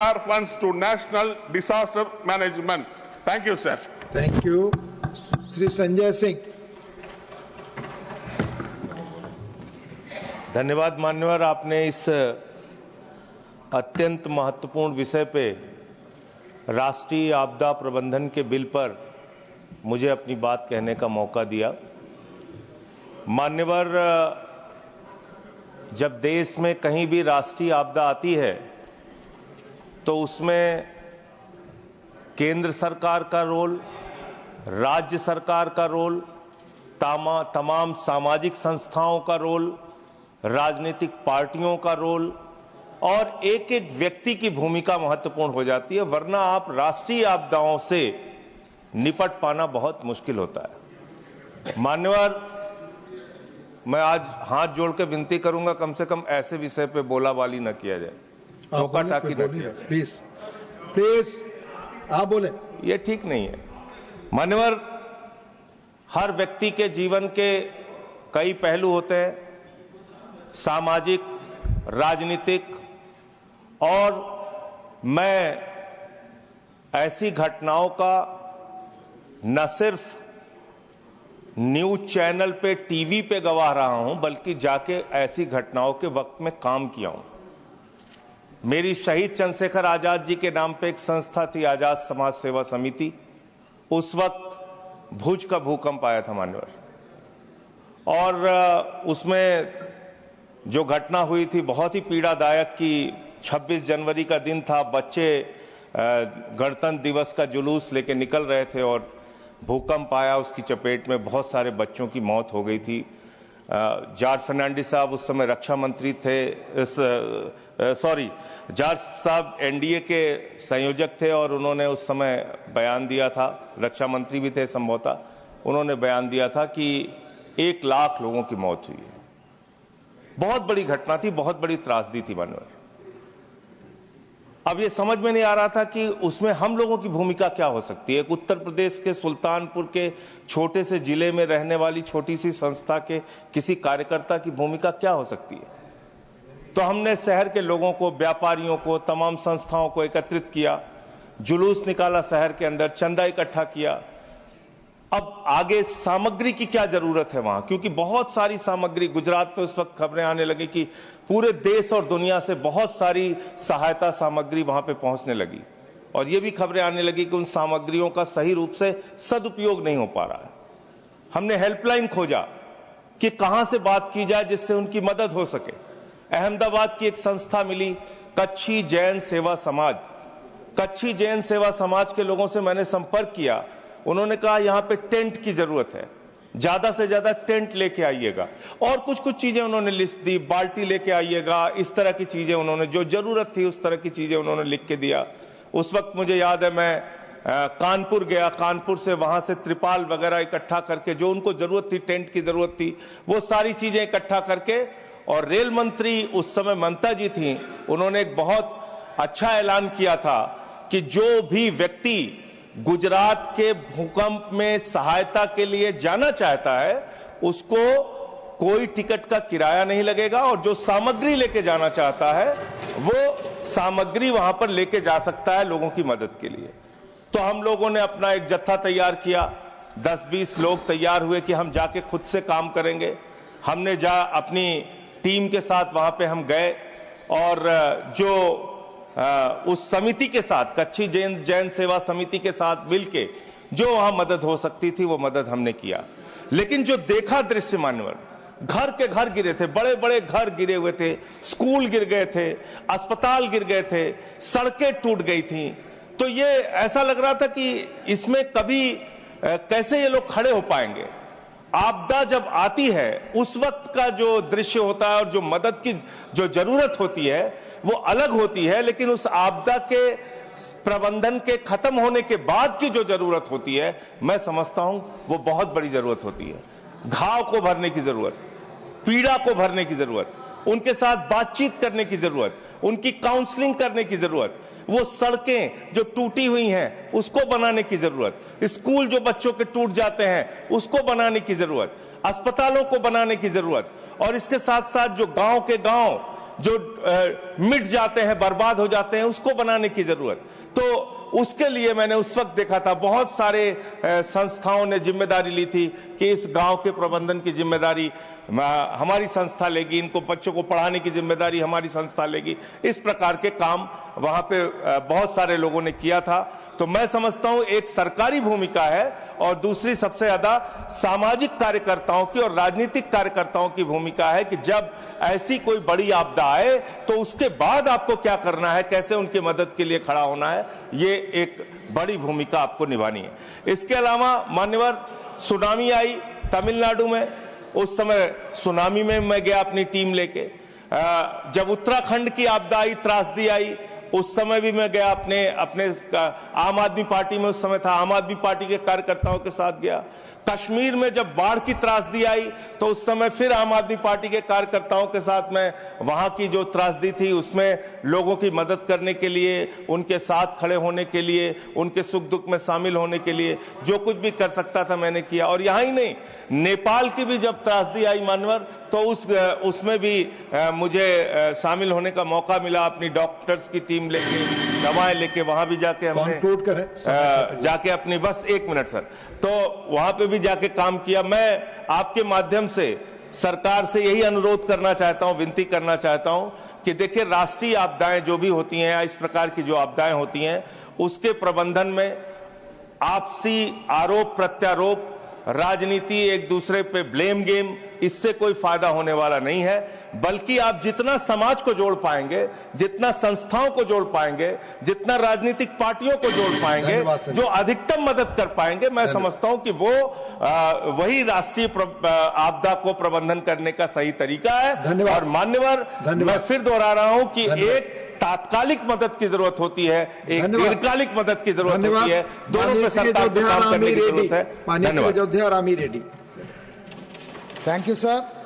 our funds to national disaster management. Thank you, sir. Thank you. Sri Sanjay Singh. धन्यवाद मान्यवर, आपने इस अत्यंत महत्वपूर्ण विषय पे राष्ट्रीय आपदा प्रबंधन के बिल पर मुझे अपनी बात कहने का मौका दिया। मान्यवर, जब देश में कहीं भी राष्ट्रीय आपदा आती है तो उसमें केंद्र सरकार का रोल, राज्य सरकार का रोल, तमाम सामाजिक संस्थाओं का रोल, राजनीतिक पार्टियों का रोल और एक एक व्यक्ति की भूमिका महत्वपूर्ण हो जाती है, वरना आप राष्ट्रीय आपदाओं से निपट पाना बहुत मुश्किल होता है। मान्यवर, मैं आज हाथ जोड़ के विनती करूंगा, कम से कम ऐसे विषय पे बोला बाली न किया जाए, टोका टाकी न किया जाए। प्लीज आप बोले, ये ठीक नहीं है। मान्यवर, हर व्यक्ति के जीवन के कई पहलू होते हैं, सामाजिक, राजनीतिक, और मैं ऐसी घटनाओं का न सिर्फ न्यूज चैनल पे, टीवी पे गवाह रहा हूं, बल्कि जाके ऐसी घटनाओं के वक्त में काम किया हूं। मेरी शहीद चंद्रशेखर आजाद जी के नाम पे एक संस्था थी, आजाद समाज सेवा समिति। उस वक्त भुज का भूकंप आया था मान्यवर, और उसमें जो घटना हुई थी बहुत ही पीड़ादायक कि 26 जनवरी का दिन था, बच्चे गणतंत्र दिवस का जुलूस लेके निकल रहे थे और भूकंप आया, उसकी चपेट में बहुत सारे बच्चों की मौत हो गई थी। जॉर्ज फर्नांडिस साहब उस समय रक्षा मंत्री थे, जॉर्ज साहब एनडीए के संयोजक थे और उन्होंने उस समय बयान दिया था, रक्षा मंत्री भी थे संभवतः, उन्होंने बयान दिया था कि 1 लाख लोगों की मौत हुई है। बहुत बड़ी घटना थी, बहुत बड़ी त्रासदी थी मानवर। अब ये समझ में नहीं आ रहा था कि उसमें हम लोगों की भूमिका क्या हो सकती है। एक उत्तर प्रदेश के सुल्तानपुर के छोटे से जिले में रहने वाली छोटी सी संस्था के किसी कार्यकर्ता की भूमिका क्या हो सकती है। तो हमने शहर के लोगों को, व्यापारियों को, तमाम संस्थाओं को एकत्रित किया, जुलूस निकाला शहर के अंदर, चंदा इकट्ठा किया। अब आगे सामग्री की क्या जरूरत है वहां, क्योंकि बहुत सारी सामग्री, गुजरात में उस वक्त खबरें आने लगी कि पूरे देश और दुनिया से बहुत सारी सहायता सामग्री वहां पे पहुंचने लगी, और ये भी खबरें आने लगी कि उन सामग्रियों का सही रूप से सदुपयोग नहीं हो पा रहा है। हमने हेल्पलाइन खोजा कि कहां से बात की जाए जिससे उनकी मदद हो सके। अहमदाबाद की एक संस्था मिली, कच्छी जैन सेवा समाज। कच्छी जैन सेवा समाज के लोगों से मैंने संपर्क किया, उन्होंने कहा यहां पे टेंट की जरूरत है, ज्यादा से ज्यादा टेंट लेके आइएगा, और कुछ कुछ चीजें उन्होंने लिस्ट दी, बाल्टी लेके आइएगा, इस तरह की चीजें उन्होंने, जो जरूरत थी उस तरह की चीजें उन्होंने लिख के दिया। उस वक्त मुझे याद है मैं कानपुर गया, कानपुर से वहां से त्रिपाल वगैरह इकट्ठा करके, जो उनको जरूरत थी, टेंट की जरूरत थी, वो सारी चीजें इकट्ठा करके, और रेल मंत्री उस समय ममता जी थी, उन्होंने एक बहुत अच्छा ऐलान किया था कि जो भी व्यक्ति गुजरात के भूकंप में सहायता के लिए जाना चाहता है उसको कोई टिकट का किराया नहीं लगेगा, और जो सामग्री लेके जाना चाहता है वो सामग्री वहां पर लेके जा सकता है लोगों की मदद के लिए। तो हम लोगों ने अपना एक जत्था तैयार किया, 10-20 लोग तैयार हुए कि हम जाके खुद से काम करेंगे। हमने अपनी टीम के साथ वहां पे हम गए, और जो उस समिति के साथ, कच्छी जैन सेवा समिति के साथ मिलके जो वहां मदद हो सकती थी वो मदद हमने किया। लेकिन जो देखा दृश्य मान्यवर, घर के घर गिरे थे, बड़े बड़े घर गिरे हुए थे, स्कूल गिर गए थे, अस्पताल गिर गए थे, सड़कें टूट गई थी। तो ये ऐसा लग रहा था कि इसमें कभी कैसे ये लोग खड़े हो पाएंगे। आपदा जब आती है उस वक्त का जो दृश्य होता है और जो मदद की जो जरूरत होती है वो अलग होती है, लेकिन उस आपदा के प्रबंधन के खत्म होने के बाद की जो जरूरत होती है, मैं समझता हूं वो बहुत बड़ी जरूरत होती है। घाव को भरने की जरूरत, पीड़ा को भरने की जरूरत, उनके साथ बातचीत करने की जरूरत, उनकी काउंसलिंग करने की जरूरत, वो सड़कें जो टूटी हुई हैं उसको बनाने की जरूरत, स्कूल जो बच्चों के टूट जाते हैं उसको बनाने की जरूरत, अस्पतालों को बनाने की जरूरत, और इसके साथ साथ जो गांव के गांव जो मिट जाते हैं, बर्बाद हो जाते हैं, उसको बनाने की जरूरत। तो उसके लिए मैंने उस वक्त देखा था बहुत सारे संस्थाओं ने जिम्मेदारी ली थी कि इस गांव के प्रबंधन की जिम्मेदारी हमारी संस्था लेगी, इनको बच्चों को पढ़ाने की जिम्मेदारी हमारी संस्था लेगी। इस प्रकार के काम वहां पे बहुत सारे लोगों ने किया था। तो मैं समझता हूं एक सरकारी भूमिका है और दूसरी सबसे ज्यादा सामाजिक कार्यकर्ताओं की और राजनीतिक कार्यकर्ताओं की भूमिका है कि जब ऐसी कोई बड़ी आपदा आए तो उसके बाद आपको क्या करना है, कैसे उनकी मदद के लिए खड़ा होना है, ये एक बड़ी भूमिका आपको निभानी है। इसके अलावा मान्यवर सुनामी आई तमिलनाडु में, उस समय सुनामी में मैं गया अपनी टीम लेके। जब उत्तराखंड की आपदा आई, त्रासदी आई, उस समय भी मैं गया अपने आम आदमी पार्टी में उस समय था, आम आदमी पार्टी के कार्यकर्ताओं के साथ गया। कश्मीर में जब बाढ़ की त्रासदी आई तो उस समय फिर आम आदमी पार्टी के कार्यकर्ताओं के साथ मैं वहां की जो त्रासदी थी उसमें लोगों की मदद करने के लिए, उनके साथ खड़े होने के लिए, उनके सुख दुख में शामिल होने के लिए जो कुछ भी कर सकता था मैंने किया। और यहां ही नहीं, नेपाल की भी जब त्रासदी आई मानवर, तो उसमें भी मुझे शामिल होने का मौका मिला। अपनी डॉक्टर्स की टीम लेके, दवाएं लेके वहां भी जाके हमने जाके अपनी, बस 1 मिनट सर, तो वहां पे भी जाके काम किया। मैं आपके माध्यम से सरकार से यही अनुरोध करना चाहता हूं, विनती करना चाहता हूं कि देखिए राष्ट्रीय आपदाएं जो भी होती हैं या इस प्रकार की जो आपदाएं होती हैं उसके प्रबंधन में आपसी आरोप प्रत्यारोप, राजनीति, एक दूसरे पे ब्लेम गेम, इससे कोई फायदा होने वाला नहीं है। बल्कि आप जितना समाज को जोड़ पाएंगे, जितना संस्थाओं को जोड़ पाएंगे, जितना राजनीतिक पार्टियों को जोड़ पाएंगे, जो अधिकतम मदद कर पाएंगे, मैं समझता हूं कि वो वही राष्ट्रीय आपदा को प्रबंधन करने का सही तरीका है। और मान्यवर, मैं फिर दोहरा रहा हूं कि एक तात्कालिक मदद की जरूरत होती है, एक दीर्घकालिक मदद की जरूरत होती है, दोनों पे सरकार को काम करने की जरूरत है। धन्यवाद। Thank you sir.